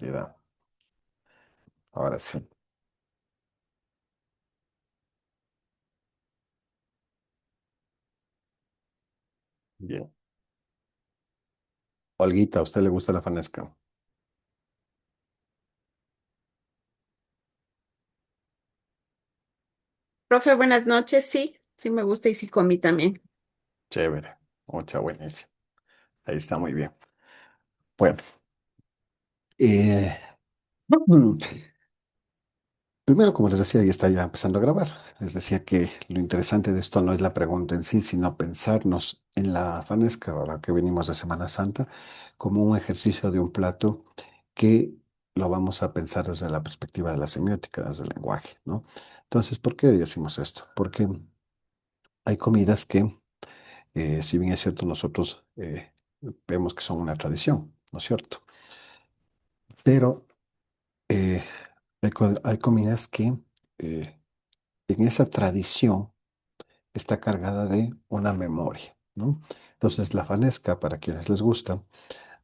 Ya, ahora sí. Bien. Olguita, ¿a usted le gusta la fanesca? Profe, buenas noches. Sí, sí me gusta y sí comí también. Chévere. Mucha buenísima. Ahí está muy bien. Bueno, eh, primero, como les decía, ya está ya empezando a grabar. Les decía que lo interesante de esto no es la pregunta en sí, sino pensarnos en la fanesca, ahora que venimos de Semana Santa, como un ejercicio de un plato que lo vamos a pensar desde la perspectiva de la semiótica, desde el lenguaje, ¿no? Entonces, ¿por qué decimos esto? Porque hay comidas que, si bien es cierto, nosotros vemos que son una tradición, ¿no es cierto? Pero eh, hay comidas que eh, en esa tradición está cargada de una memoria, ¿no? Entonces, la fanesca, para quienes les gusta,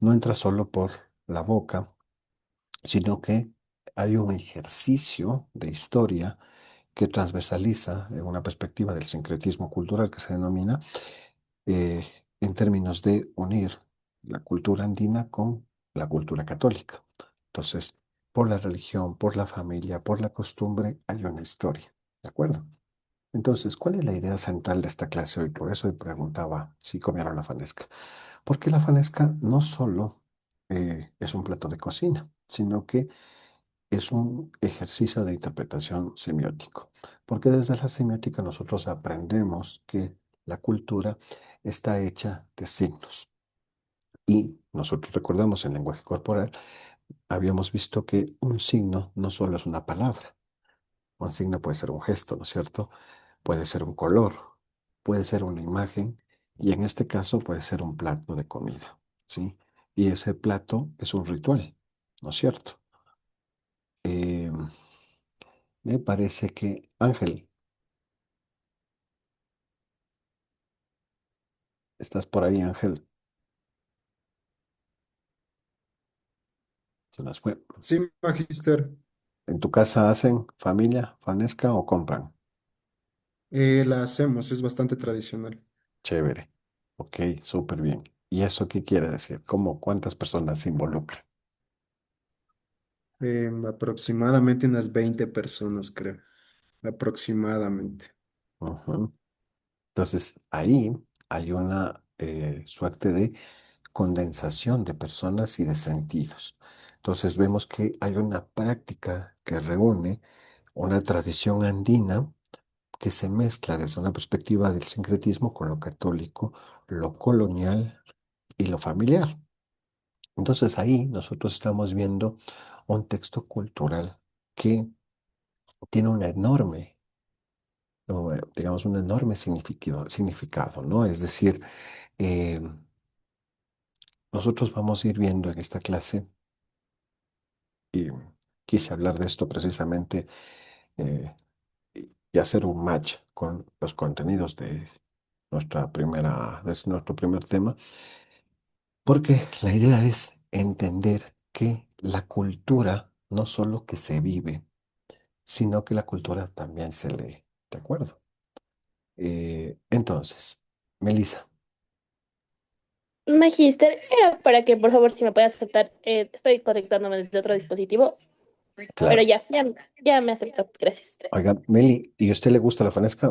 no entra solo por la boca, sino que hay un ejercicio de historia que transversaliza en una perspectiva del sincretismo cultural que se denomina eh, en términos de unir la cultura andina con la cultura católica. Entonces, por la religión, por la familia, por la costumbre, hay una historia, ¿de acuerdo? Entonces, ¿cuál es la idea central de esta clase hoy? Por eso preguntaba si comieron la fanesca. Porque la fanesca no solo es un plato de cocina, sino que es un ejercicio de interpretación semiótico. Porque desde la semiótica nosotros aprendemos que la cultura está hecha de signos. Y nosotros recordamos en lenguaje corporal, habíamos visto que un signo no solo es una palabra, un signo puede ser un gesto, ¿no es cierto? Puede ser un color, puede ser una imagen y en este caso puede ser un plato de comida, ¿sí? Y ese plato es un ritual, ¿no es cierto? Eh, Me parece que, Ángel, ¿estás por ahí, Ángel? Se nos fue. Sí, Magister, ¿En tu casa hacen familia, fanesca o compran? la hacemos, es bastante tradicional. Chévere. Ok, súper bien. ¿Y eso qué quiere decir? ¿Cómo, cuántas personas se involucran? Aproximadamente unas 20 personas, creo. Aproximadamente. Ujú. Entonces, ahí hay una suerte de condensación de personas y de sentidos. Entonces, vemos que hay una práctica que reúne una tradición andina que se mezcla desde una perspectiva del sincretismo con lo católico, lo colonial y lo familiar. Entonces, ahí nosotros estamos viendo un texto cultural que tiene una enorme, o, digamos, un enorme significado, ¿no? Es decir, eh, nosotros vamos a ir viendo en esta clase, y quise hablar de esto precisamente eh, y hacer un match con los contenidos de de nuestro primer tema, porque la idea es entender que la cultura no solo que se vive, sino que la cultura también se lee, ¿de acuerdo? Entonces, Melissa, Magister, era para que por favor si me puede aceptar, estoy conectándome desde otro dispositivo, pero claro. ya me aceptó, gracias. Oiga, Meli, ¿y a usted le gusta la fanesca?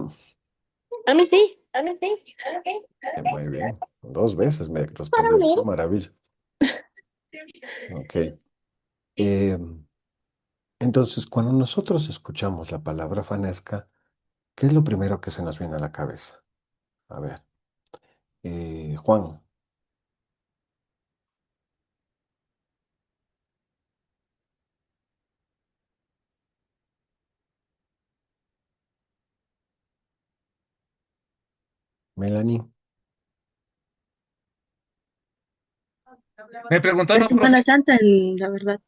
A mí sí, a mí sí. Muy bien, dos veces me Para respondió, mí. qué maravilla. Ok. Eh, entonces, cuando nosotros escuchamos la palabra fanesca, ¿qué es lo primero que se nos viene a la cabeza? A ver, Juan, Melanie, Me La preguntaba, profe, Semana Santa, la verdad,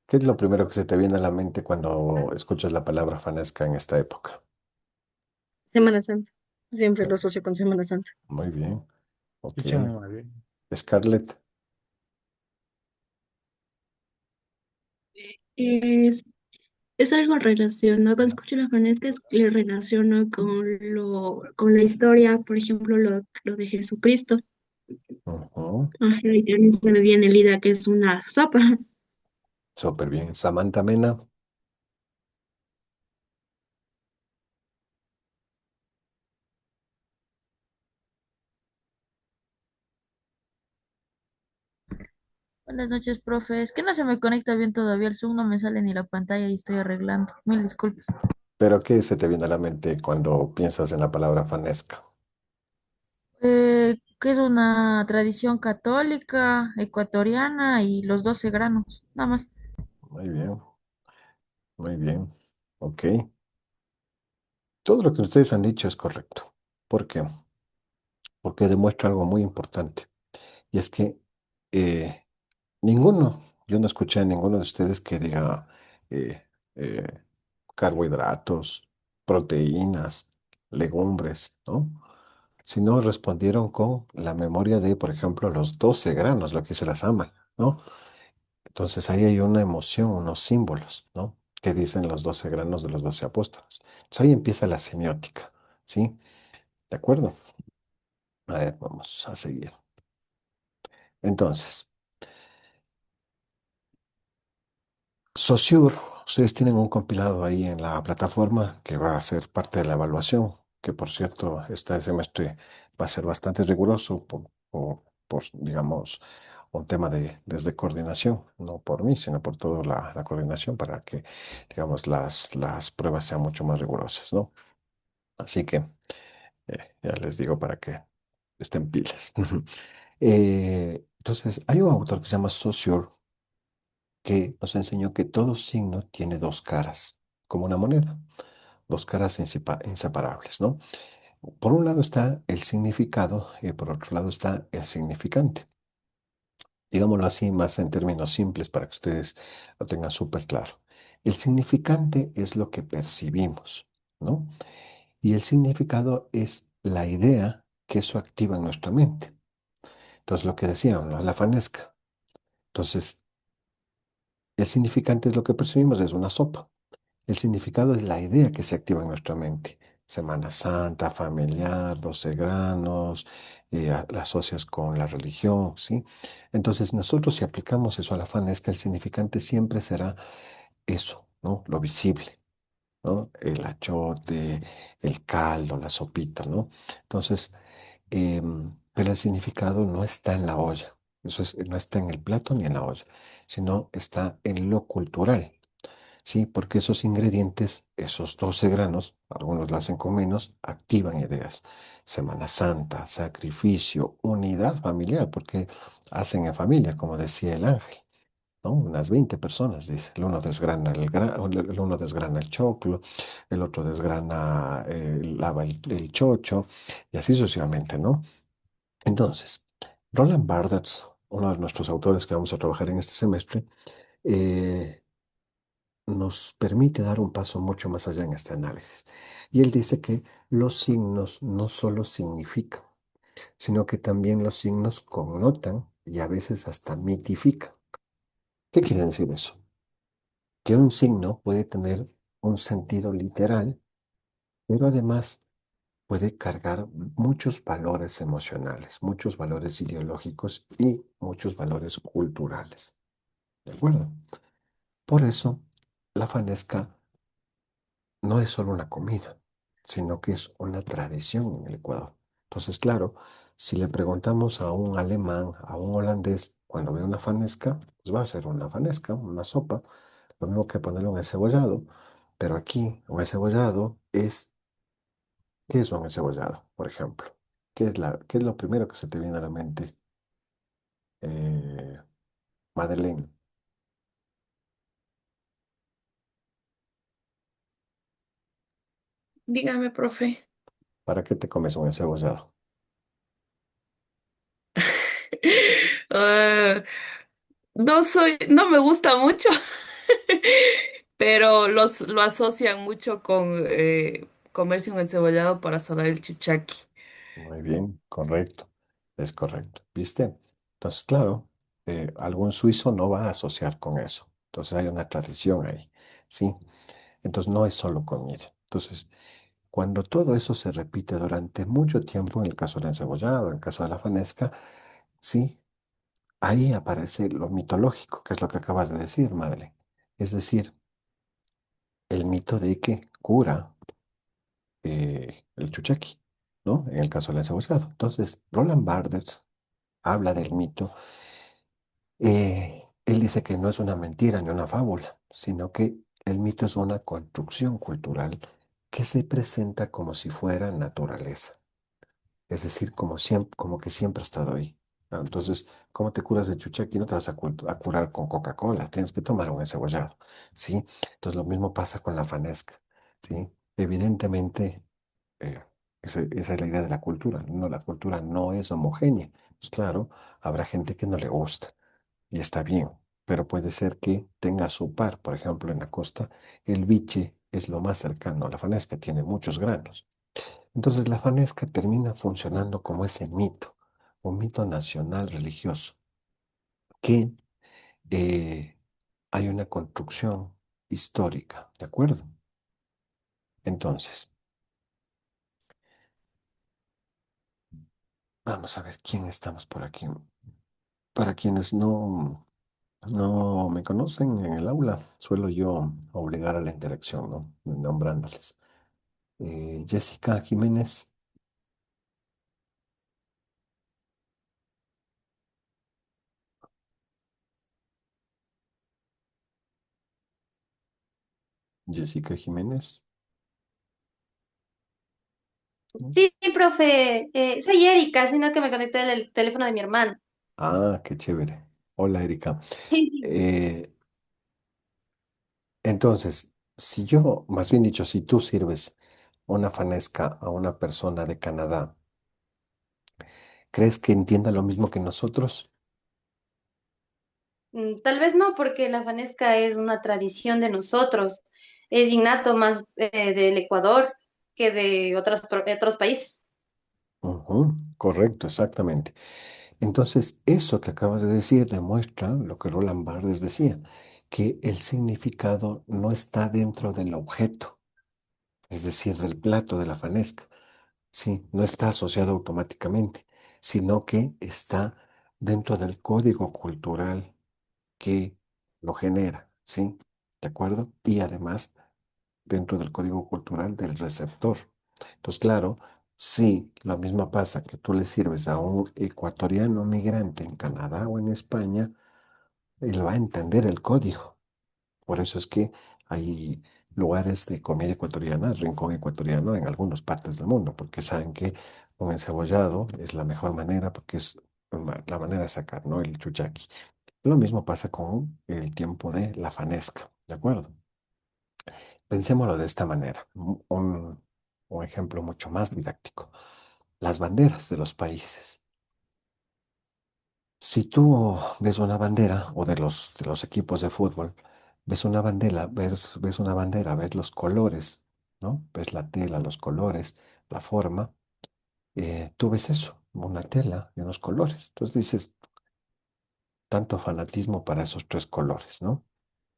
¿qué es lo primero que se te viene a la mente cuando escuchas la palabra fanesca en esta época? Semana Santa. Siempre Sí, lo asocio con Semana Santa. muy bien, ok. escúchame, muy bien. Scarlett, Es, es algo relacionado, cuando escucho la fanática le relaciono con la historia, por ejemplo, lo de Jesucristo. Ujú. Ajá, y también se me viene el ida que es una sopa. Súper bien. Samantha Mena, Buenas noches, profe. Es que no se me conecta bien todavía el Zoom, no me sale ni la pantalla y estoy arreglando. Mil disculpas. ¿pero qué se te viene a la mente cuando piensas en la palabra fanesca? Que es una tradición católica, ecuatoriana y los 12 granos, nada más. Muy bien, muy bien. Ok. Todo lo que ustedes han dicho es correcto. ¿Por qué? Porque demuestra algo muy importante. Y es que eh, ninguno, yo no escuché a ninguno de ustedes que diga eh, eh, carbohidratos, proteínas, legumbres, ¿no? Sino respondieron con la memoria de, por ejemplo, los 12 granos, lo que se las ama, ¿no? Entonces ahí hay una emoción, unos símbolos, ¿no? Que dicen los 12 granos de los 12 apóstoles. Entonces ahí empieza la semiótica, ¿sí? ¿De acuerdo? A ver, vamos a seguir. Entonces, Saussure, ustedes tienen un compilado ahí en la plataforma que va a ser parte de la evaluación, que por cierto, este semestre va a ser bastante riguroso digamos, un tema desde coordinación, no por mí, sino por toda la coordinación para que, digamos, las pruebas sean mucho más rigurosas, ¿no? Así que ya les digo para que estén pilas. Entonces, hay un autor que se llama Saussure que nos enseñó que todo signo tiene dos caras, como una moneda, dos caras inseparables, ¿no? Por un lado está el significado y por otro lado está el significante. Digámoslo así, más en términos simples para que ustedes lo tengan súper claro. El significante es lo que percibimos, ¿no? Y el significado es la idea que eso activa en nuestra mente. Entonces, lo que decían, ¿no? La fanesca. Entonces, el significante es lo que percibimos, es una sopa. El significado es la idea que se activa en nuestra mente. Semana Santa, familiar, 12 granos, la asocias con la religión, ¿sí? Entonces, nosotros si aplicamos eso a la fanesca, el significante siempre será eso, ¿no? Lo visible, ¿no? El achote, el caldo, la sopita, ¿no? Entonces, pero el significado no está en la olla. No está en el plato ni en la olla, sino está en lo cultural. Sí, porque esos ingredientes, esos 12 granos, algunos lo hacen con menos, activan ideas. Semana Santa, sacrificio, unidad familiar, porque hacen en familia, como decía el ángel, ¿no? Unas 20 personas, dice. El uno desgrana el uno desgrana el choclo, el otro desgrana, lava el chocho, y así sucesivamente, ¿no? Entonces, Roland Barthes, uno de nuestros autores que vamos a trabajar en este semestre, eh, nos permite dar un paso mucho más allá en este análisis. Y él dice que los signos no solo significan, sino que también los signos connotan y a veces hasta mitifican. ¿Qué quiere decir eso? Que un signo puede tener un sentido literal, pero además puede cargar muchos valores emocionales, muchos valores ideológicos y muchos valores culturales. ¿De acuerdo? Por eso, la fanesca no es solo una comida, sino que es una tradición en el Ecuador. Entonces, claro, si le preguntamos a un alemán, a un holandés, cuando ve una fanesca, pues va a ser una fanesca, una sopa, lo mismo que ponerle un encebollado, pero aquí un encebollado es, ¿qué es un encebollado, por ejemplo? ¿Qué es lo primero que se te viene a la mente, eh, Madeleine? Dígame, profe. ¿Para qué te comes un encebollado? Ah, no me gusta mucho, pero lo asocian mucho con comerse un encebollado para sanar el chichaqui. Muy bien, correcto, es correcto. ¿Viste? Entonces, claro, algún suizo no va a asociar con eso. Entonces hay una tradición ahí, ¿sí? Entonces no es solo comida. Entonces, cuando todo eso se repite durante mucho tiempo, en el caso del encebollado, en el caso de la fanesca, sí, ahí aparece lo mitológico, que es lo que acabas de decir, madre. Es decir, el mito de que cura el chuchaqui, ¿no? En el caso del encebollado. Entonces, Roland Barthes habla del mito. Él dice que no es una mentira ni una fábula, sino que el mito es una construcción cultural que se presenta como si fuera naturaleza. Es decir, como siempre, como que siempre ha estado ahí. ¿No? Entonces, ¿cómo te curas de chuchaqui? No te vas a curar con Coca-Cola, tienes que tomar un encebollado, ¿sí? Entonces, lo mismo pasa con la fanesca, ¿sí? Evidentemente, eh, esa es la idea de la cultura. No, la cultura no es homogénea. Pues claro, habrá gente que no le gusta y está bien, pero puede ser que tenga su par. Por ejemplo, en la costa, el biche es lo más cercano a la fanesca, tiene muchos granos. Entonces la fanesca termina funcionando como ese mito, un mito nacional religioso, que hay una construcción histórica, ¿de acuerdo? Entonces, vamos a ver quién estamos por aquí. Para quienes no me conocen en el aula, suelo yo obligar a la interacción, ¿no? Nombrándoles. Jessica Jiménez, Jessica Jiménez. ¿No? Sí, profe, soy Erika, sino que me conecté al teléfono de mi hermano. Ah, qué chévere. Hola, Erika. Eh, entonces, si yo, más bien dicho, si tú sirves una fanesca a una persona de Canadá, ¿crees que entienda lo mismo que nosotros? Tal vez no, porque la fanesca es una tradición de nosotros, es innato más del Ecuador que de otros países. Ujú, correcto, exactamente. Entonces, eso que acabas de decir demuestra lo que Roland Barthes decía, que el significado no está dentro del objeto, es decir, del plato de la fanesca, sí, no está asociado automáticamente, sino que está dentro del código cultural que lo genera, ¿sí? ¿De acuerdo? Y además dentro del código cultural del receptor. Entonces, claro, si lo mismo pasa que tú le sirves a un ecuatoriano migrante en Canadá o en España, él va a entender el código. Por eso es que hay lugares de comida ecuatoriana, rincón ecuatoriano en algunas partes del mundo, porque saben que un encebollado es la mejor manera, porque es la manera de sacar, ¿no? El chuchaqui. Lo mismo pasa con el tiempo de la fanesca, ¿de acuerdo? Pensémoslo de esta manera, un ejemplo mucho más didáctico. Las banderas de los países. Si tú ves una bandera, o de los equipos de fútbol, ves una bandera, ves los colores, ¿no? Ves la tela, los colores, la forma, tú ves eso, una tela y unos colores. Entonces dices, tanto fanatismo para esos tres colores, ¿no?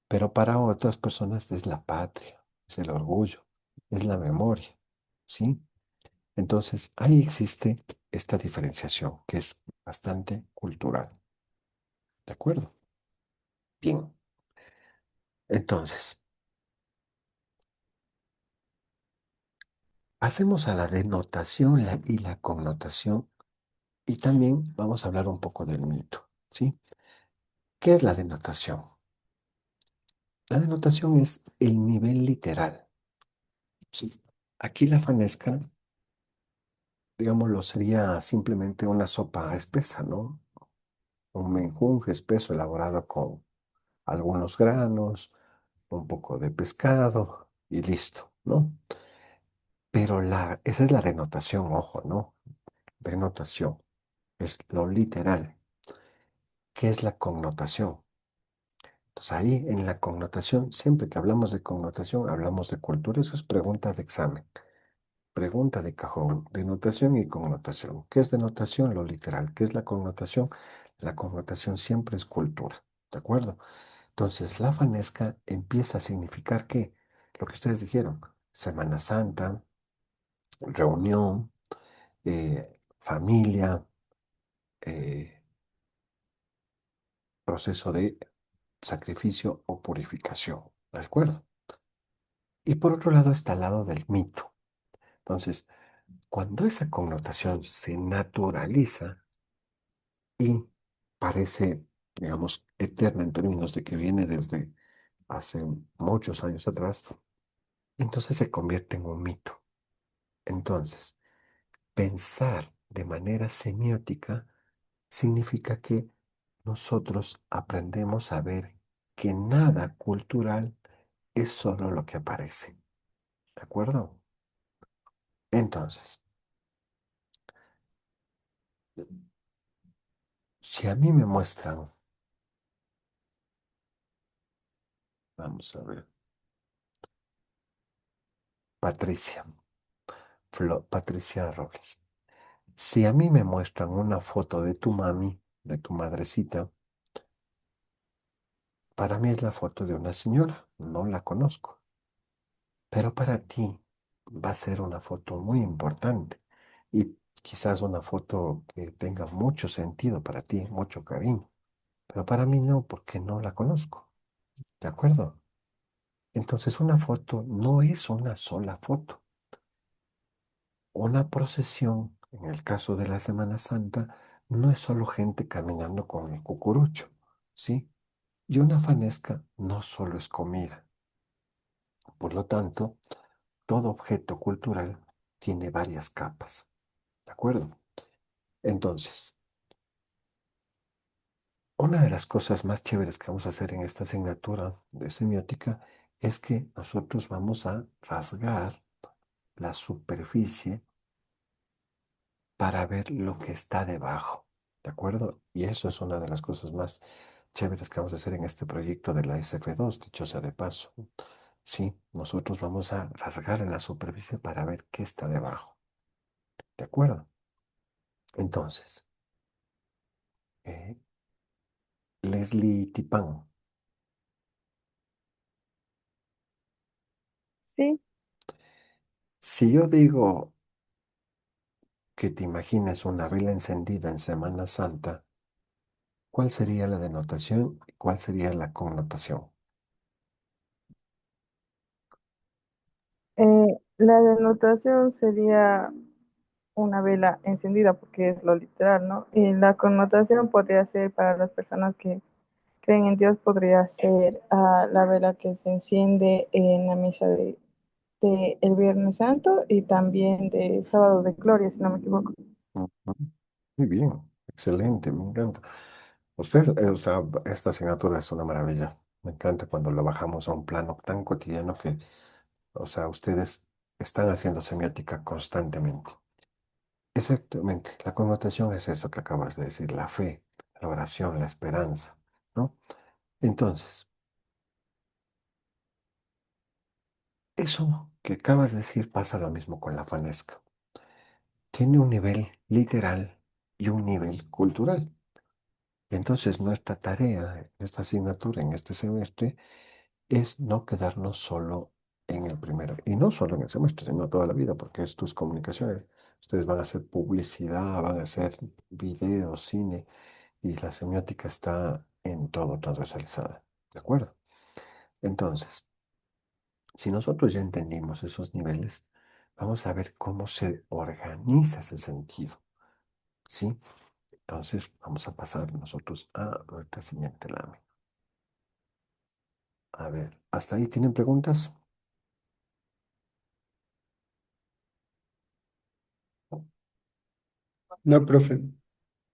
Pero para otras personas es la patria, es el orgullo, es la memoria, ¿sí? Entonces, ahí existe esta diferenciación que es bastante cultural, ¿de acuerdo? Bien, entonces, pasemos a la denotación y la connotación y también vamos a hablar un poco del mito, ¿sí? ¿Qué es la denotación? La denotación es el nivel literal, ¿sí? Aquí la fanesca, digámoslo, sería simplemente una sopa espesa, ¿no? Un menjunje espeso elaborado con algunos granos, un poco de pescado y listo, ¿no? Pero esa es la denotación, ojo, ¿no? Denotación es lo literal. ¿Qué es la connotación? Entonces ahí en la connotación, siempre que hablamos de connotación, hablamos de cultura. Eso es pregunta de examen, pregunta de cajón, denotación y connotación. ¿Qué es denotación? Lo literal. ¿Qué es la connotación? La connotación siempre es cultura, ¿de acuerdo? Entonces, la fanesca empieza a significar que lo que ustedes dijeron, Semana Santa, reunión, familia, eh, proceso de sacrificio o purificación, ¿de acuerdo? Y por otro lado está el lado del mito. Entonces, cuando esa connotación se naturaliza y parece, digamos, eterna en términos de que viene desde hace muchos años atrás, entonces se convierte en un mito. Entonces, pensar de manera semiótica significa que nosotros aprendemos a ver que nada cultural es solo lo que aparece. ¿De acuerdo? Entonces, si a mí me muestran, vamos a ver, Patricia, Patricia Robles, si a mí me muestran una foto de tu mami, de tu madrecita, para mí es la foto de una señora, no la conozco, pero para ti va a ser una foto muy importante y quizás una foto que tenga mucho sentido para ti, mucho cariño, pero para mí no, porque no la conozco, ¿de acuerdo? Entonces una foto no es una sola foto. Una procesión, en el caso de la Semana Santa, no es solo gente caminando con el cucurucho, ¿sí? Y una fanesca no solo es comida. Por lo tanto, todo objeto cultural tiene varias capas, ¿de acuerdo? Entonces, una de las cosas más chéveres que vamos a hacer en esta asignatura de semiótica es que nosotros vamos a rasgar la superficie para ver lo que está debajo, ¿de acuerdo? Y eso es una de las cosas más chéveres que vamos a hacer en este proyecto de la SF2, dicho sea de paso. Sí, nosotros vamos a rasgar en la superficie para ver qué está debajo, ¿de acuerdo? Entonces, eh, Leslie Tipán, Sí, si yo digo que te imagines una vela encendida en Semana Santa, ¿cuál sería la denotación y cuál sería la connotación? la denotación sería una vela encendida porque es lo literal, ¿no? Y la connotación podría ser para las personas que creen en Dios, podría ser la vela que se enciende en la misa de el Viernes Santo y también de Sábado de Gloria, si no me equivoco. Ujú. Muy bien, excelente, me encanta. Usted, o sea, esta asignatura es una maravilla. Me encanta cuando lo bajamos a un plano tan cotidiano que, o sea, ustedes están haciendo semiótica constantemente. Exactamente, la connotación es eso que acabas de decir, la fe, la oración, la esperanza, ¿no? Entonces, eso que acabas de decir pasa lo mismo con la fanesca. Tiene un nivel literal y un nivel cultural. Y entonces nuestra tarea en esta asignatura, en este semestre, es no quedarnos solo en el primero, y no solo en el semestre, sino toda la vida, porque esto es comunicaciones. Ustedes van a hacer publicidad, van a hacer video, cine, y la semiótica está en todo transversalizada. ¿De acuerdo? Entonces, si nosotros ya entendimos esos niveles, vamos a ver cómo se organiza ese sentido. ¿Sí? Entonces, vamos a pasar nosotros a nuestra siguiente lámina. A ver, ¿hasta ahí tienen preguntas? No, profe.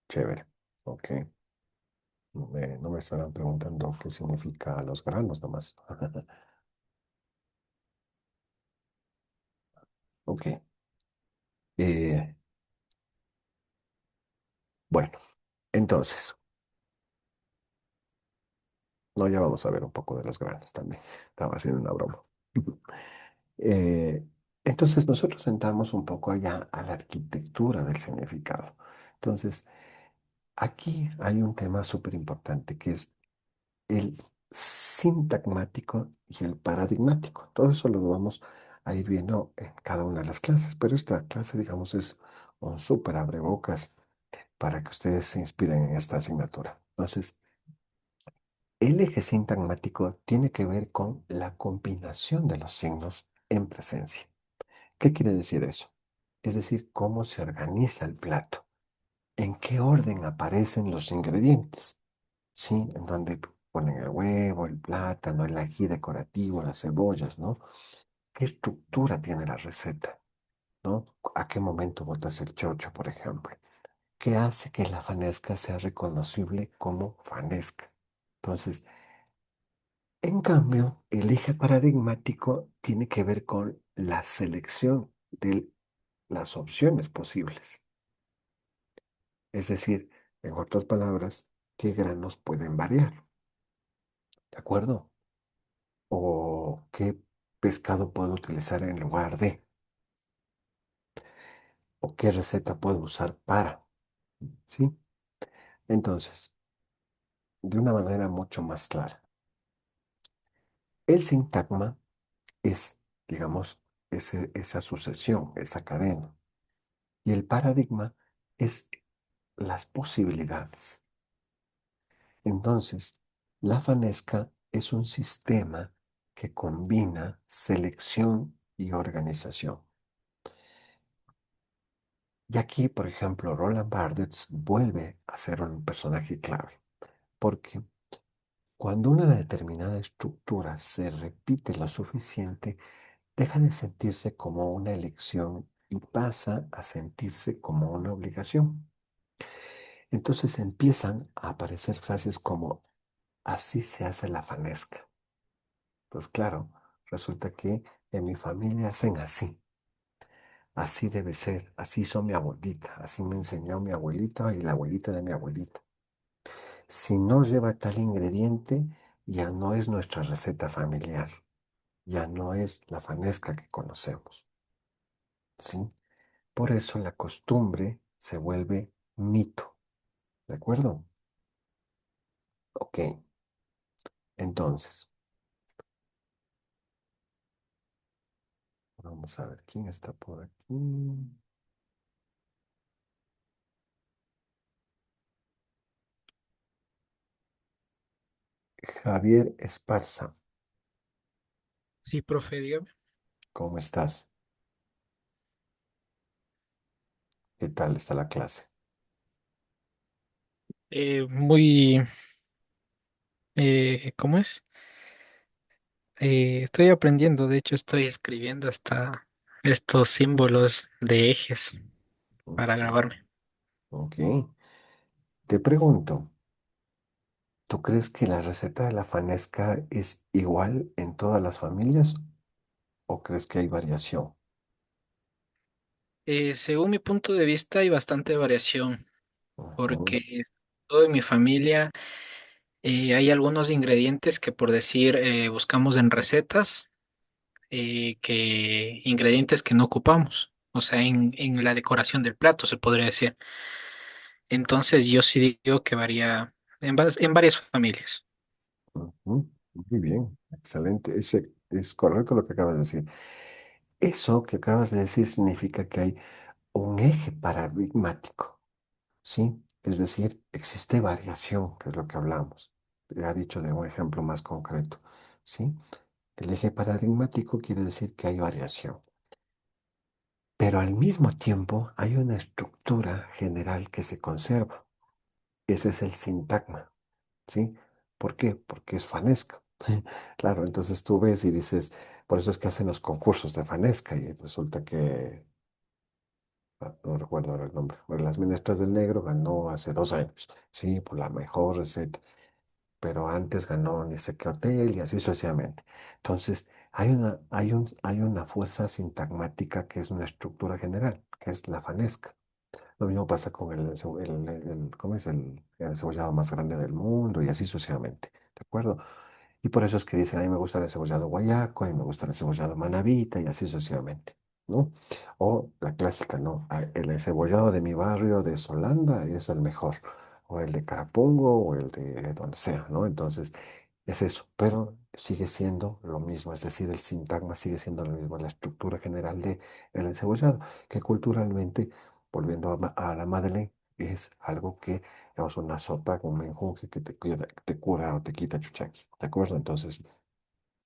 Chévere. Ok. No me estarán preguntando qué significa los granos nomás. Ok. Eh, bueno, entonces, no, ya vamos a ver un poco de los granos también. Estaba haciendo una broma. Eh, entonces, nosotros entramos un poco allá a la arquitectura del significado. Entonces, aquí hay un tema súper importante que es el sintagmático y el paradigmático. Todo eso lo vamos a ir viendo en cada una de las clases, pero esta clase, digamos, es un súper abrebocas para que ustedes se inspiren en esta asignatura. Entonces, el eje sintagmático tiene que ver con la combinación de los signos en presencia. ¿Qué quiere decir eso? Es decir, cómo se organiza el plato, en qué orden aparecen los ingredientes, ¿sí? En donde ponen el huevo, el plátano, el ají decorativo, las cebollas, ¿no? ¿Qué estructura tiene la receta, ¿no? ¿A qué momento botas el chocho, por ejemplo? ¿Qué hace que la fanesca sea reconocible como fanesca? Entonces, en cambio, el eje paradigmático tiene que ver con la selección de las opciones posibles. Es decir, en otras palabras, qué granos pueden variar, ¿de acuerdo? O qué pescado puedo utilizar en lugar de, o qué receta puedo usar para, ¿sí? Entonces, de una manera mucho más clara, el sintagma es, digamos, esa sucesión, esa cadena. Y el paradigma es las posibilidades. Entonces, la fanesca es un sistema que combina selección y organización. Y aquí, por ejemplo, Roland Barthes vuelve a ser un personaje clave, porque cuando una determinada estructura se repite lo suficiente, deja de sentirse como una elección y pasa a sentirse como una obligación. Entonces empiezan a aparecer frases como así se hace la fanesca. Pues claro, resulta que en mi familia hacen así. Así debe ser. Así hizo mi abuelita. Así me enseñó mi abuelita y la abuelita de mi abuelita. Si no lleva tal ingrediente, ya no es nuestra receta familiar. Ya no es la fanesca que conocemos. ¿Sí? Por eso la costumbre se vuelve mito. ¿De acuerdo? Ok. Entonces, vamos a ver quién está por aquí. Javier Esparza, Sí, profe, dígame. ¿cómo estás? ¿Qué tal está la clase? Muy, ¿cómo es? Estoy aprendiendo, de hecho estoy escribiendo hasta estos símbolos de ejes para Ujú. grabarme. Ok. Te pregunto, ¿tú crees que la receta de la fanesca es igual en todas las familias o crees que hay variación? Según mi punto de vista hay bastante variación, Ujú, porque todo en mi familia hay algunos ingredientes que por decir buscamos en recetas, que ingredientes que no ocupamos, o sea, en la decoración del plato se podría decir. Entonces yo sí digo que varía en varias familias. ujú. Muy bien, excelente. Ese es correcto lo que acabas de decir. Eso que acabas de decir significa que hay un eje paradigmático, ¿sí? Es decir, existe variación, que es lo que hablamos. Te ha dicho de un ejemplo más concreto, ¿sí? El eje paradigmático quiere decir que hay variación, pero al mismo tiempo hay una estructura general que se conserva. Ese es el sintagma, ¿sí? ¿Por qué? Porque es fanesca. Claro, entonces tú ves y dices, por eso es que hacen los concursos de fanesca y resulta que, no recuerdo ahora el nombre, bueno, las Menestras del Negro ganó hace 2 años, ¿sí? Por la mejor receta, pero antes ganó ni sé qué hotel y así sucesivamente. Entonces, hay una fuerza sintagmática que es una estructura general, que es la fanesca. Lo mismo pasa con ¿cómo es? El cebollado más grande del mundo y así sucesivamente, ¿de acuerdo? Y por eso es que dicen, a mí me gusta el cebollado guayaco, a mí me gusta el cebollado manabita y así sucesivamente, ¿no? O la clásica, ¿no? El cebollado de mi barrio de Solanda es el mejor, o el de Carapungo, o el de donde sea, ¿no? Entonces, Es eso, pero sigue siendo lo mismo, es decir, el sintagma sigue siendo lo mismo, la estructura general de el encebollado, que culturalmente, volviendo a la Madeleine, es algo que, digamos, una sopa con menjunje que te cura o te quita chuchaqui, ¿de acuerdo? Entonces,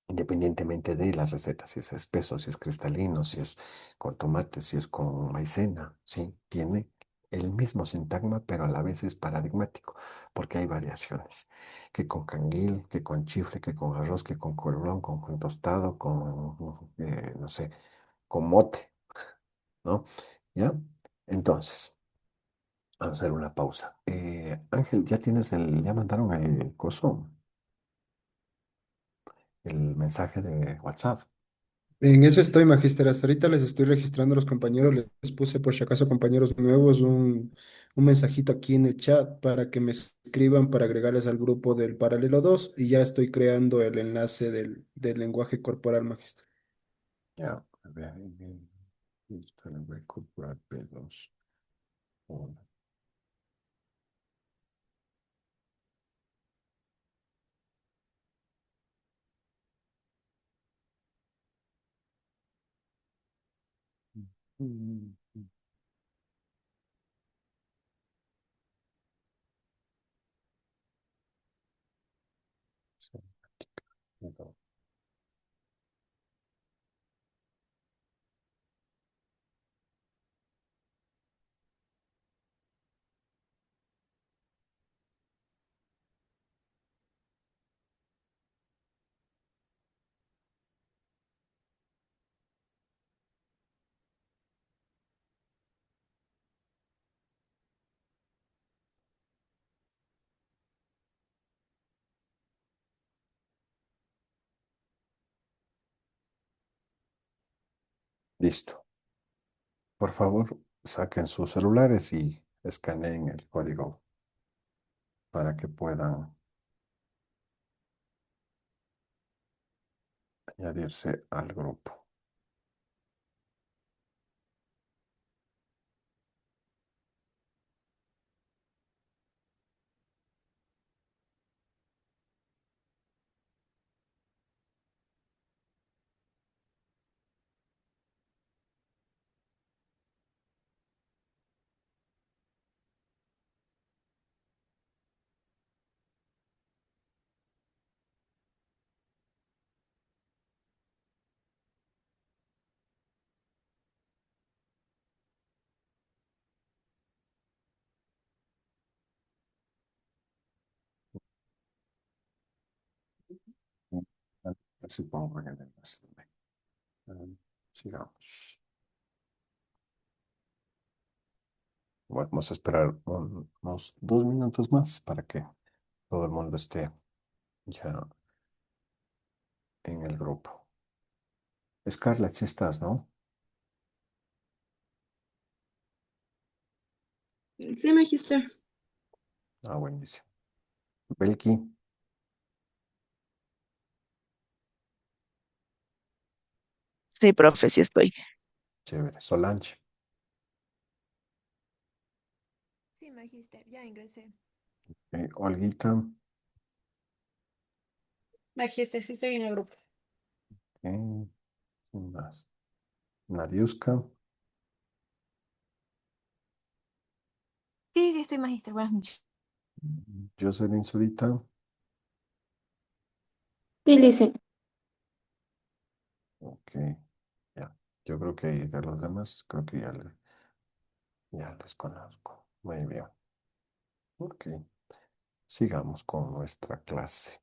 independientemente de la receta, si es espeso, si es cristalino, si es con tomate, si es con maicena, ¿sí? Tiene el mismo sintagma, pero a la vez es paradigmático, porque hay variaciones, que con canguil, que con chifle, que con arroz, que con colón, con tostado, no sé, con mote, ¿no? ¿Ya? Entonces, vamos a hacer una pausa. Ángel, ya mandaron el coso, el mensaje de WhatsApp. En eso estoy, magíster. Hasta ahorita les estoy registrando a los compañeros. Les puse, por si acaso, compañeros nuevos, un mensajito aquí en el chat para que me escriban para agregarles al grupo del paralelo 2 y ya estoy creando el enlace del lenguaje corporal, magíster. Ya, a ver, está el web corporal P2. Uno. Mm, sí, no. Listo. Por favor, saquen sus celulares y escaneen el código para que puedan añadirse al grupo. Así pongo en el enlace. Sigamos. Vamos a esperar unos 2 minutos más para que todo el mundo esté ya en el grupo. Scarlett, si estás, ¿no? Sí, magister. Ah, buenísimo. Belki, Sí, profe, sí estoy. chévere. Solange, Sí, magíster, ya ingresé. Olguita, Magister, sí estoy en el grupo. ¿quién más? Nadiuska, Sí, sí, estoy magíster. Buenas noches. Jocelyn Zurita, Sí, Lice. ok, ya. Yo creo que de los demás, creo que ya les conozco. Muy bien. Ok, sigamos con nuestra clase.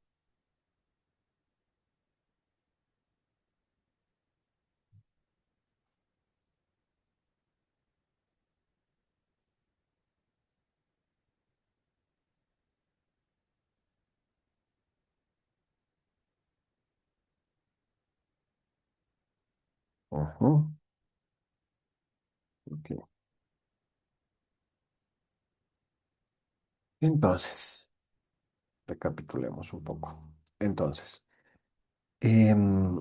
Ujú, ok. Entonces, recapitulemos un poco. Entonces, em,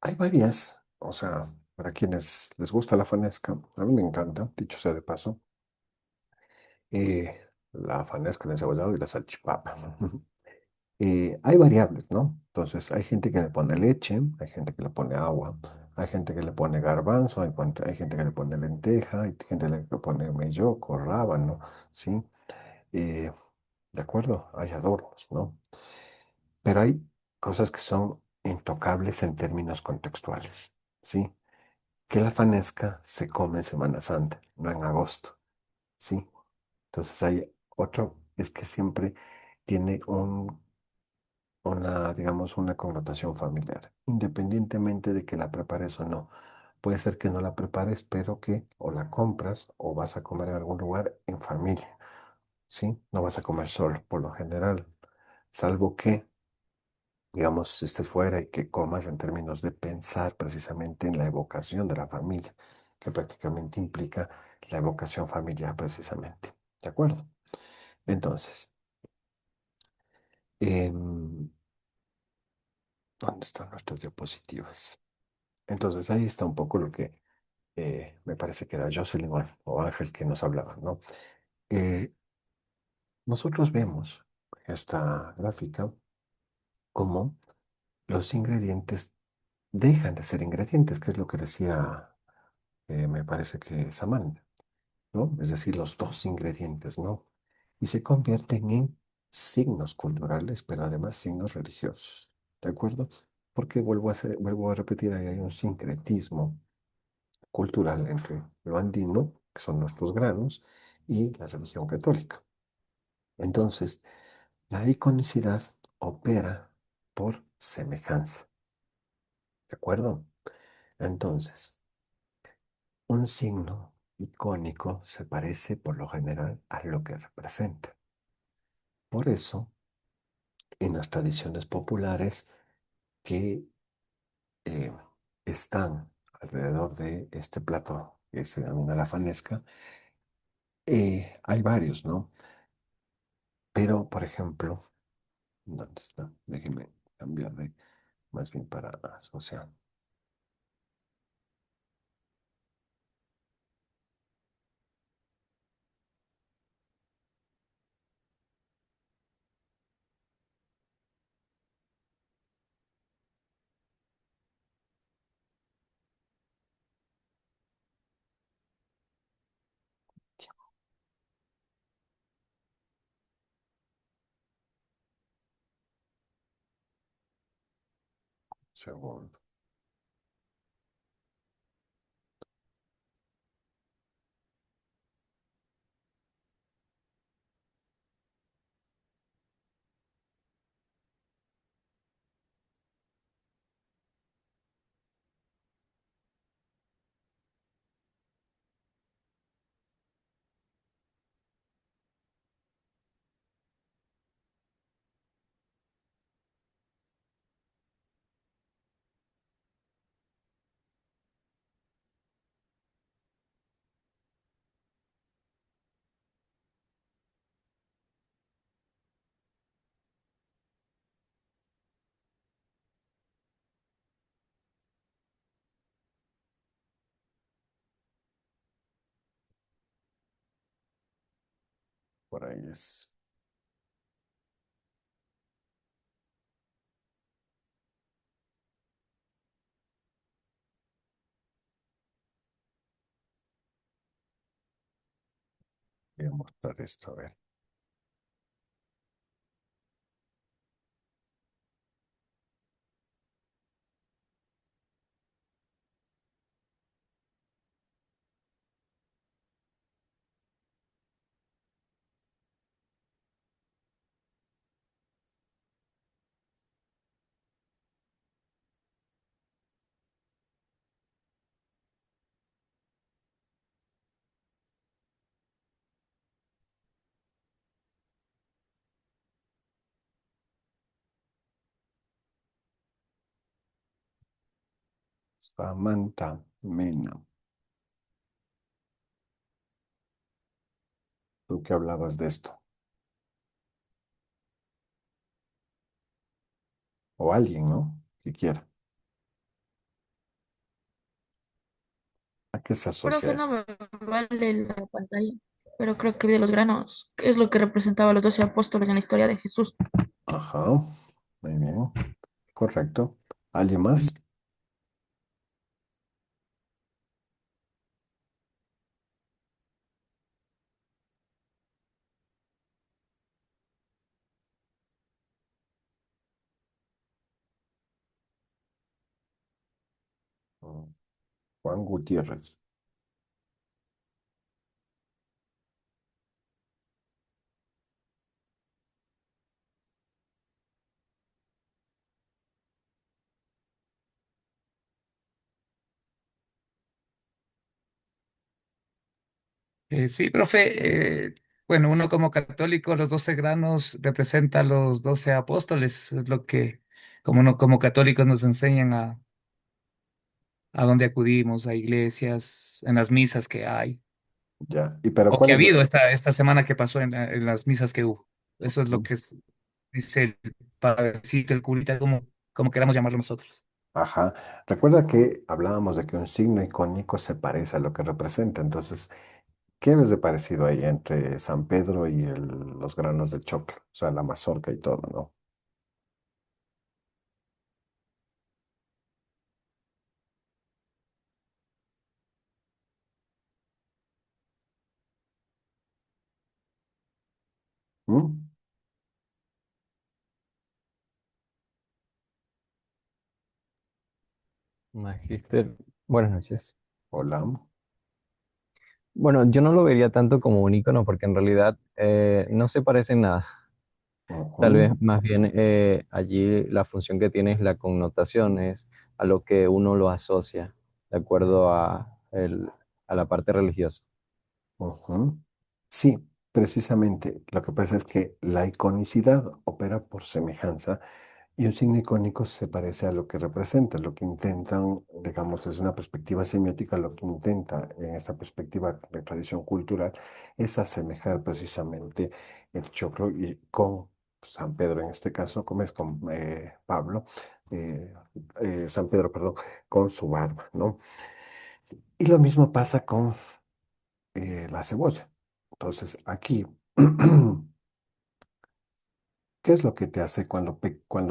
hay varias, o sea, para quienes les gusta la fonesca, a mí me encanta, dicho sea de paso. la fanesca, el encebollado y la salchipapa. Hay variables, ¿no? Entonces, hay gente que le pone leche, hay gente que le pone agua, hay gente que le pone garbanzo, hay gente que le pone lenteja, hay gente que le pone melloco, rábano, ¿sí? Eh, ¿De acuerdo? Hay adornos, ¿no? Pero hay cosas que son intocables en términos contextuales, ¿sí? Que la fanesca se come en Semana Santa, no en agosto, ¿sí? Entonces hay otro, es que siempre tiene digamos, una connotación familiar, independientemente de que la prepares o no. Puede ser que no la prepares, pero que o la compras o vas a comer en algún lugar en familia, ¿sí? No vas a comer solo, por lo general, salvo que, digamos, estés fuera y que comas en términos de pensar precisamente en la evocación de la familia, que prácticamente implica la evocación familiar precisamente. ¿De acuerdo? Entonces, em, ¿dónde están nuestras diapositivas? Entonces, ahí está un poco lo que me parece que era Jocelyn o Ángel que nos hablaba, ¿no? Eh, Nosotros vemos esta gráfica como los ingredientes dejan de ser ingredientes, que es lo que decía, me parece que Samantha, ¿no? Es decir, los dos ingredientes, ¿no? Y se convierten en signos culturales, pero además signos religiosos, ¿de acuerdo? Porque vuelvo a repetir, ahí hay un sincretismo cultural entre lo andino, que son nuestros granos, y la religión católica. Entonces, la iconicidad opera por semejanza, ¿de acuerdo? Entonces, un signo icónico se parece por lo general a lo que representa. Por eso, en las tradiciones populares que eh, están alrededor de este plato que se denomina la fanesca, hay varios, ¿no? Pero, por ejemplo, ¿dónde está? Déjenme cambiar de más bien para asociar. Segundo. Por ahí es. Voy a mostrar esto, a ver. Samantha Mena, tú que hablabas de esto, o alguien, ¿no? Que quiera. ¿A qué se asocia Profe, no esto? me vale la pantalla. pero creo que vi de los granos, que es lo que representaba a los 12 apóstoles en la historia de Jesús. Ajá, muy bien, correcto. ¿Alguien más? Mm, Juan Gutiérrez. Sí, profe, bueno, uno como católico, los 12 granos representa a los 12 apóstoles, es lo que como uno como católicos nos enseñan a dónde acudimos, a iglesias, en las misas que hay, Ya. ¿Y pero o cuál que ha es la... habido esta semana que pasó en las misas que hubo. Eso es lo que dice el padrecito, el curita, como queramos llamarlo nosotros. Ajá. Recuerda que hablábamos de que un signo icónico se parece a lo que representa. Entonces, ¿qué ves de parecido ahí entre San Pedro y los granos del choclo? O sea, la mazorca y todo, ¿no? ¿Mm? Magíster, buenas noches. Hola. Bueno, yo no lo vería tanto como un icono porque en realidad no se parecen nada. Tal vez Ujú, más bien allí la función que tiene es la connotación, es a lo que uno lo asocia, de acuerdo a la parte religiosa. ujú. Sí, precisamente. Lo que pasa es que la iconicidad opera por semejanza. Y un signo icónico se parece a lo que representa, lo que intentan, digamos, desde una perspectiva semiótica, lo que intenta en esta perspectiva de tradición cultural es asemejar precisamente el choclo y con San Pedro en este caso, como es con Pablo, eh, San Pedro, perdón, con su barba, ¿no? Y lo mismo pasa con la cebolla. Entonces, aquí, ¿qué es lo que te hace cuando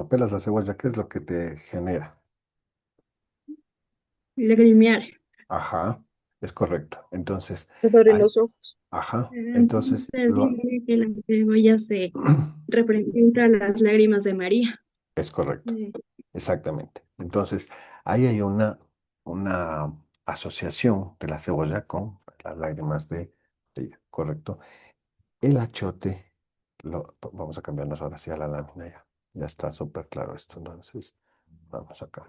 pelas la cebolla? ¿Qué es lo que te genera? Lagrimear. Ajá, es correcto. Entonces, Sobre hay, los ojos. ajá, Entonces entonces lo dice que la cebolla se representa las lágrimas de María. es correcto, Sí. exactamente. Entonces, ahí hay una asociación de la cebolla con las lágrimas de ella, correcto. El achote, vamos a cambiarnos ahora sí a la lámina ya. Ya está súper claro esto. Entonces, vamos acá.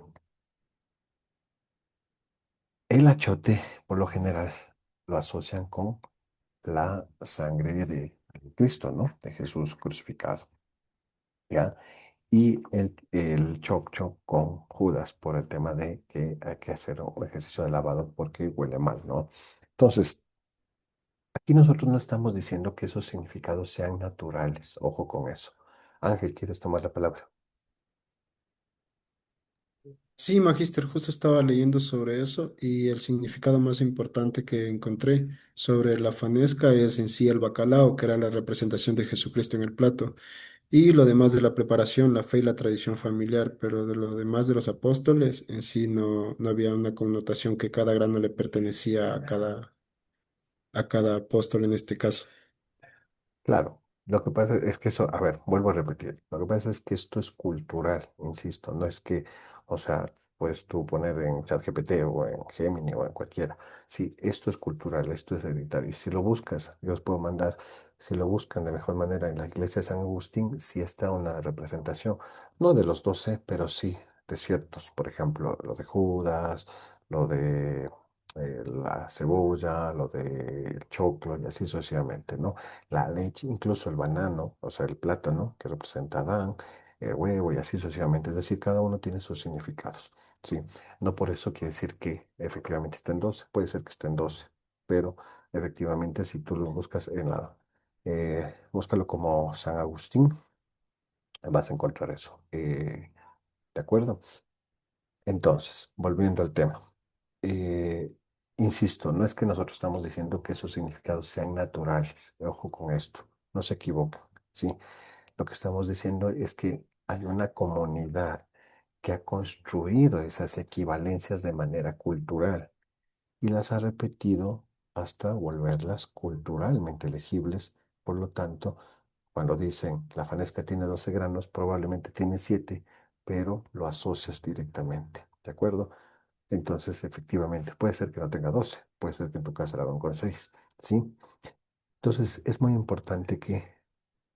El achote, por lo general, lo asocian con la sangre de Cristo, ¿no? De Jesús crucificado, ¿ya? Y el choc con Judas por el tema de que hay que hacer un ejercicio de lavado porque huele mal, ¿no? Entonces, aquí nosotros no estamos diciendo que esos significados sean naturales, ojo con eso. Ángel, ¿quieres tomar la palabra? Sí, Magíster, justo estaba leyendo sobre eso y el significado más importante que encontré sobre la fanesca es en sí el bacalao, que era la representación de Jesucristo en el plato, y lo demás de la preparación, la fe y la tradición familiar, pero de lo demás de los apóstoles en sí no había una connotación que cada grano le pertenecía a cada apóstol en este caso. Claro, lo que pasa es que eso, a ver, vuelvo a repetir, lo que pasa es que esto es cultural, insisto, no es que, o sea, puedes tú poner en ChatGPT o en Gemini o en cualquiera. Sí, esto es cultural, esto es hereditario. Y si lo buscas, yo os puedo mandar, si lo buscan de mejor manera en la iglesia de San Agustín, sí está una representación, no de los 12, pero sí de ciertos, por ejemplo, lo de Judas, lo de la cebolla, lo del choclo y así sucesivamente, ¿no? La leche, incluso el banano, o sea, el plátano que representa a Adán, el huevo y así sucesivamente. Es decir, cada uno tiene sus significados, ¿sí? No por eso quiere decir que efectivamente está en 12, puede ser que esté en 12, pero efectivamente si tú lo buscas búscalo como San Agustín, vas a encontrar eso. ¿De acuerdo? Entonces, volviendo al tema. eh, insisto, no es que nosotros estamos diciendo que esos significados sean naturales. Ojo con esto, no se equivoquen, ¿sí? Lo que estamos diciendo es que hay una comunidad que ha construido esas equivalencias de manera cultural y las ha repetido hasta volverlas culturalmente legibles. Por lo tanto, cuando dicen la fanesca tiene 12 granos, probablemente tiene 7, pero lo asocias directamente, ¿de acuerdo? Entonces, efectivamente, puede ser que no tenga 12, puede ser que en tu casa la hagan con 6, ¿sí? Entonces, es muy importante que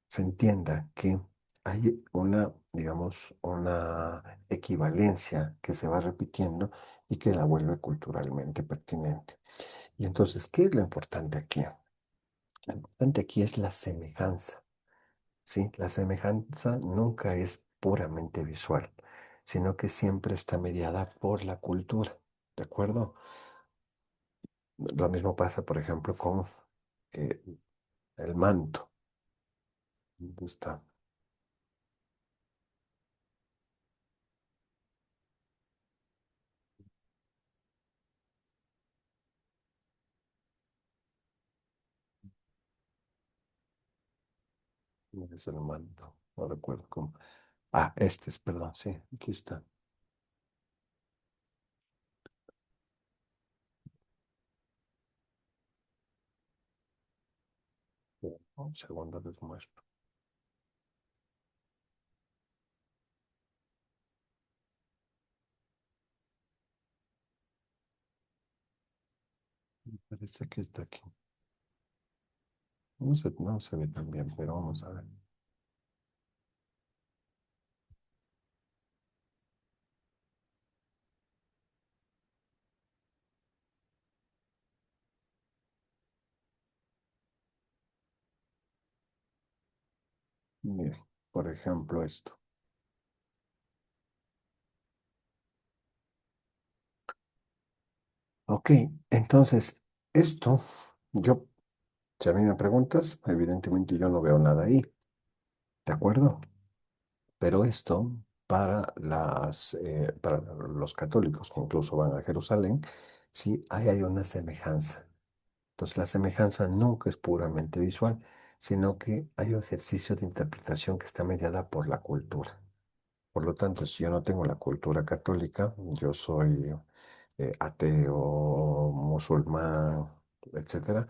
se entienda que hay una, digamos, una equivalencia que se va repitiendo y que la vuelve culturalmente pertinente. Y entonces, ¿qué es lo importante aquí? Lo importante aquí es la semejanza, ¿sí? La semejanza nunca es puramente visual, sino que siempre está mediada por la cultura, ¿de acuerdo? Lo mismo pasa, por ejemplo, con eh, el manto. ¿Dónde está? ¿Dónde es el manto? No recuerdo cómo. Ah, este es, perdón, sí, aquí está. Un segundo les muestro. Me parece que está aquí. No se ve tan bien, pero vamos a ver. Miren, por ejemplo, esto. Ok, entonces, esto, yo, si a mí me preguntas, evidentemente yo no veo nada ahí, ¿de acuerdo? Pero esto, para los católicos que incluso van a Jerusalén, sí, ahí hay una semejanza. Entonces, la semejanza nunca es puramente visual, sino que hay un ejercicio de interpretación que está mediada por la cultura. Por lo tanto, si yo no tengo la cultura católica, yo soy ateo, musulmán, etcétera,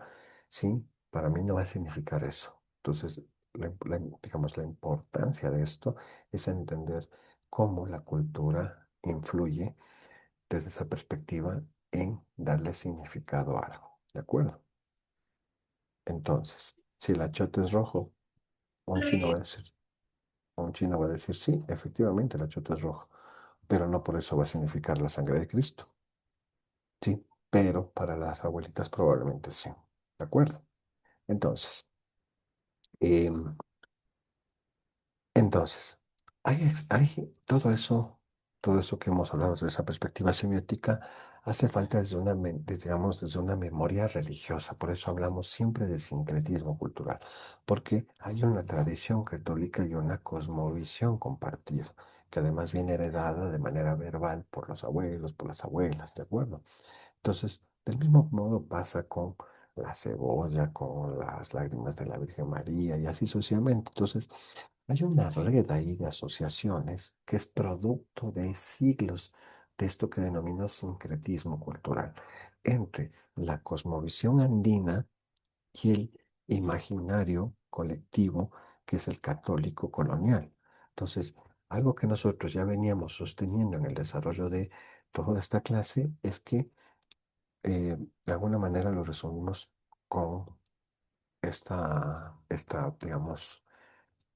sí, para mí no va a significar eso. Entonces, digamos, la importancia de esto es entender cómo la cultura influye desde esa perspectiva en darle significado a algo. ¿De acuerdo? Entonces, si el achiote es rojo, un chino va a decir, un chino va a decir, sí, efectivamente el achiote es rojo, pero no por eso va a significar la sangre de Cristo. Sí, pero para las abuelitas probablemente sí. ¿De acuerdo? Entonces, em, entonces, hay todo eso que hemos hablado desde esa perspectiva semiótica, hace falta desde digamos, desde una memoria religiosa. Por eso hablamos siempre de sincretismo cultural, porque hay una tradición católica y una cosmovisión compartida, que además viene heredada de manera verbal por los abuelos, por las abuelas, ¿de acuerdo? Entonces, del mismo modo pasa con la cebolla, con las lágrimas de la Virgen María y así sucesivamente. Entonces, hay una red ahí de asociaciones que es producto de siglos de esto que denomino sincretismo cultural entre la cosmovisión andina y el imaginario colectivo que es el católico colonial. Entonces, algo que nosotros ya veníamos sosteniendo en el desarrollo de toda esta clase es que de alguna manera lo resumimos con digamos,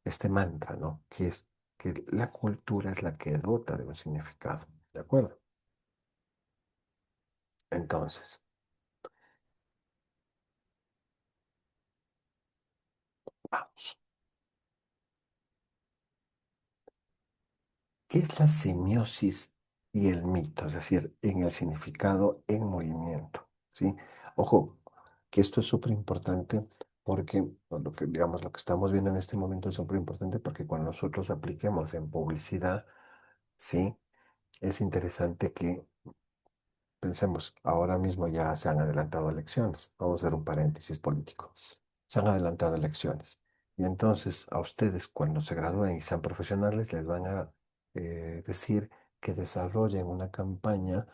este mantra, ¿no? Que es que la cultura es la que dota de un significado, ¿de acuerdo? Entonces, vamos. ¿Qué es la semiosis y el mito? Es decir, en el significado en movimiento, ¿sí? Ojo, que esto es súper importante porque lo que, digamos, lo que estamos viendo en este momento es súper importante porque cuando nosotros apliquemos en publicidad, ¿sí? Es interesante que Pensemos, ahora mismo ya se han adelantado elecciones. Vamos a hacer un paréntesis político. Se han adelantado elecciones. Y entonces a ustedes, cuando se gradúen y sean profesionales, les van a decir que desarrollen una campaña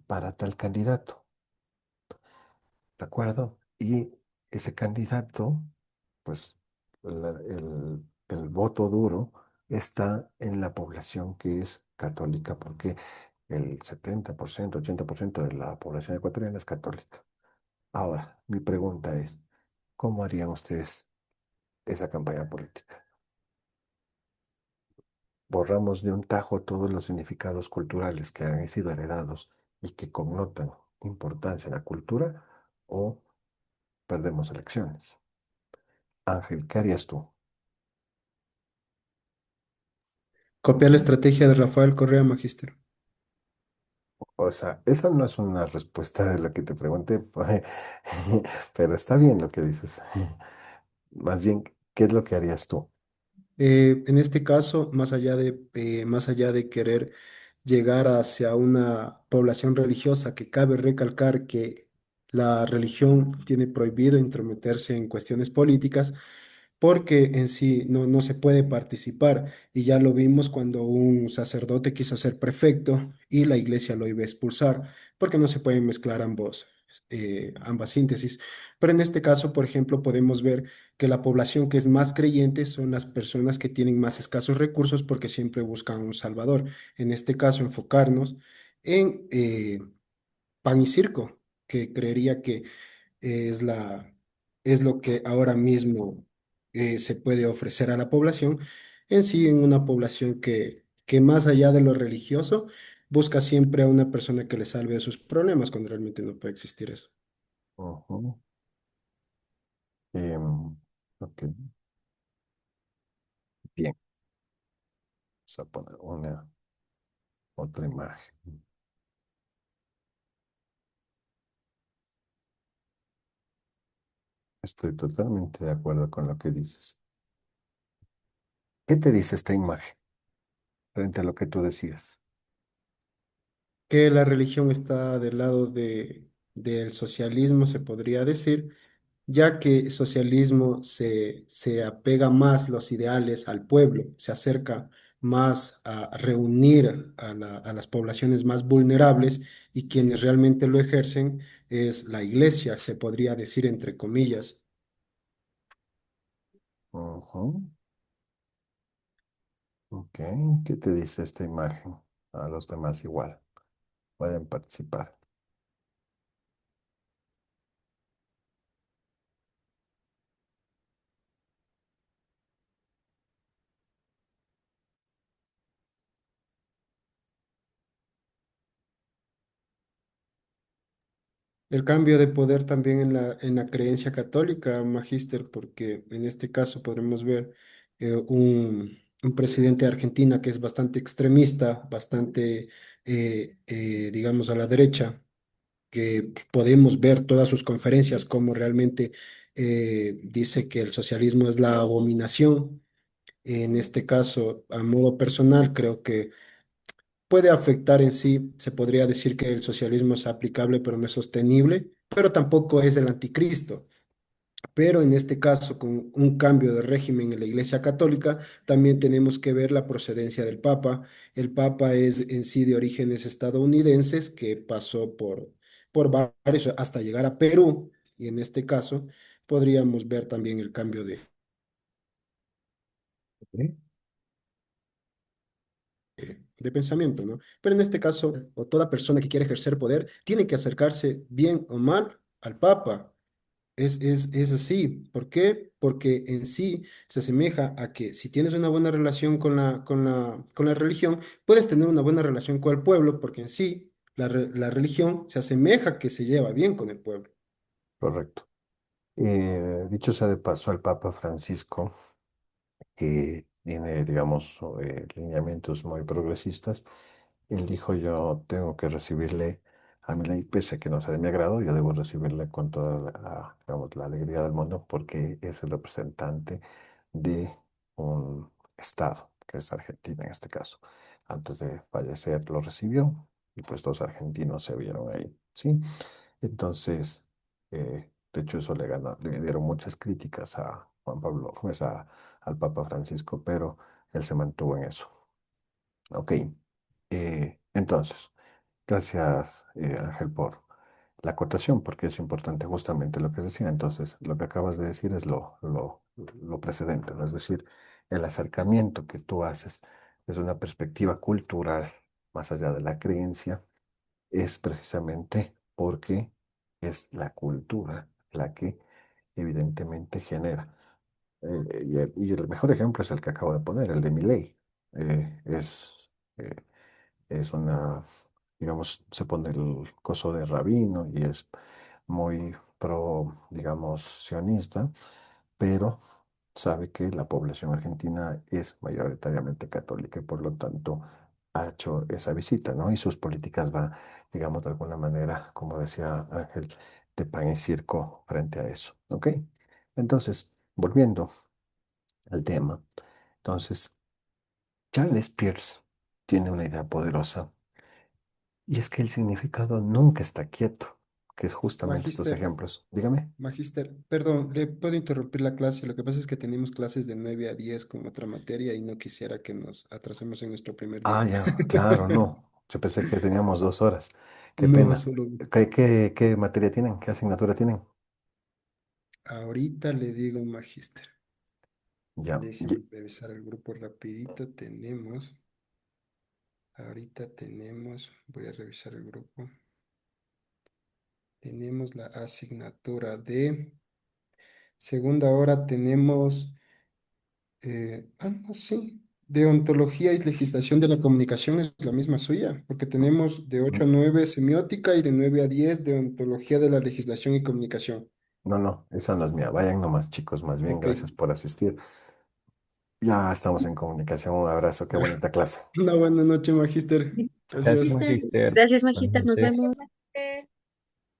para tal candidato. ¿De acuerdo? Y ese candidato, pues el voto duro está en la población que es católica, porque el 70%, 80% de la población ecuatoriana es católica. Ahora, mi pregunta es, ¿cómo harían ustedes esa campaña política? ¿Borramos de un tajo todos los significados culturales que han sido heredados y que connotan importancia en la cultura o perdemos elecciones? Ángel, ¿qué harías tú? Copiar la estrategia de Rafael Correa, magíster. O sea, esa no es una respuesta de lo que te pregunté, pero está bien lo que dices. Más bien, ¿qué es lo que harías tú? En este caso, más allá de querer llegar hacia una población religiosa, que cabe recalcar que la religión tiene prohibido intrometerse en cuestiones políticas, porque en sí no se puede participar. Y ya lo vimos cuando un sacerdote quiso ser prefecto y la iglesia lo iba a expulsar, porque no se pueden mezclar ambas síntesis. Pero en este caso, por ejemplo, podemos ver que la población que es más creyente son las personas que tienen más escasos recursos porque siempre buscan un salvador. En este caso, enfocarnos en pan y circo, que creería que es es lo que ahora mismo se puede ofrecer a la población, en sí, en una población que más allá de lo religioso, busca siempre a una persona que le salve de sus problemas, cuando realmente no puede existir eso. Ujú. Ok, bien. Vamos a poner una otra imagen. Estoy totalmente de acuerdo con lo que dices. ¿Qué te dice esta imagen frente a lo que tú decías? Que la religión está del lado del socialismo, se podría decir, ya que socialismo se apega más los ideales al pueblo, se acerca más a reunir a las poblaciones más vulnerables, y quienes realmente lo ejercen es la iglesia, se podría decir entre comillas. Ujú. Ok, ¿qué te dice esta imagen? A los demás igual, pueden participar. El cambio de poder también en en la creencia católica, magíster, porque en este caso podremos ver un presidente de Argentina que es bastante extremista, bastante, digamos, a la derecha, que podemos ver todas sus conferencias como realmente dice que el socialismo es la abominación. En este caso, a modo personal, creo que puede afectar en sí, se podría decir que el socialismo es aplicable pero no es sostenible, pero tampoco es el anticristo. Pero en este caso, con un cambio de régimen en la Iglesia Católica, también tenemos que ver la procedencia del Papa. El Papa es en sí de orígenes estadounidenses, que pasó por varios hasta llegar a Perú, y en este caso podríamos ver también el cambio Ok. de pensamiento, ¿no? Pero en este caso, o toda persona que quiere ejercer poder tiene que acercarse bien o mal al Papa. Es así. ¿Por qué? Porque en sí se asemeja a que si tienes una buena relación con con la religión, puedes tener una buena relación con el pueblo, porque en sí la religión se asemeja a que se lleva bien con el pueblo. Correcto. Dicho sea de paso, el Papa Francisco, que tiene, digamos, lineamientos muy progresistas, él dijo, yo tengo que recibirle a mi ley, pese a que no sea de mi agrado, yo debo recibirle con toda digamos, la alegría del mundo, porque es el representante de un Estado, que es Argentina en este caso. Antes de fallecer lo recibió y pues los argentinos se vieron ahí ¿sí? Entonces, de hecho, eso le dieron muchas críticas a Juan Pablo, pues al Papa Francisco, pero él se mantuvo en eso. Ok, entonces, gracias Ángel por la acotación, porque es importante justamente lo que decía. Entonces, lo que acabas de decir es lo precedente, ¿no? Es decir, el acercamiento que tú haces desde una perspectiva cultural, más allá de la creencia, es precisamente porque es la cultura la que evidentemente genera. Y el mejor ejemplo es el que acabo de poner, el de Milei. Es una, digamos, se pone el coso de rabino y es muy pro, digamos, sionista, pero sabe que la población argentina es mayoritariamente católica y por lo tanto ha hecho esa visita, ¿no? Y sus políticas van, digamos, de alguna manera, como decía Ángel, de pan y circo frente a eso, ¿ok? Entonces, volviendo al tema, entonces, Charles Peirce tiene una idea poderosa y es que el significado nunca está quieto, que es justamente estos Magíster, ejemplos. Dígame. magíster, perdón, ¿le puedo interrumpir la clase? Lo que pasa es que tenemos clases de 9 a 10 con otra materia y no quisiera que nos atrasemos en nuestro primer Ah, día. ya, claro, no. Yo pensé que teníamos 2 horas. Qué No, pena. solo ¿Qué materia tienen? ¿Qué asignatura tienen? ahorita le digo, magíster. Ya. Déjenme revisar el grupo rapidito. Voy a revisar el grupo. Tenemos la asignatura de segunda hora, tenemos, no, sí, de ontología y legislación de la comunicación es la misma suya, porque tenemos de 8 a 9 semiótica y de 9 a 10 de ontología de la legislación y comunicación. No, no, esa no es mía. Vayan nomás, chicos, más bien, Ok. gracias por asistir. Ya estamos en comunicación. Un abrazo, qué bonita clase. Una buena noche, magíster. Gracias, Gracias. Magister. Gracias, Buenas magíster. Nos noches. vemos.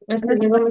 Hasta luego.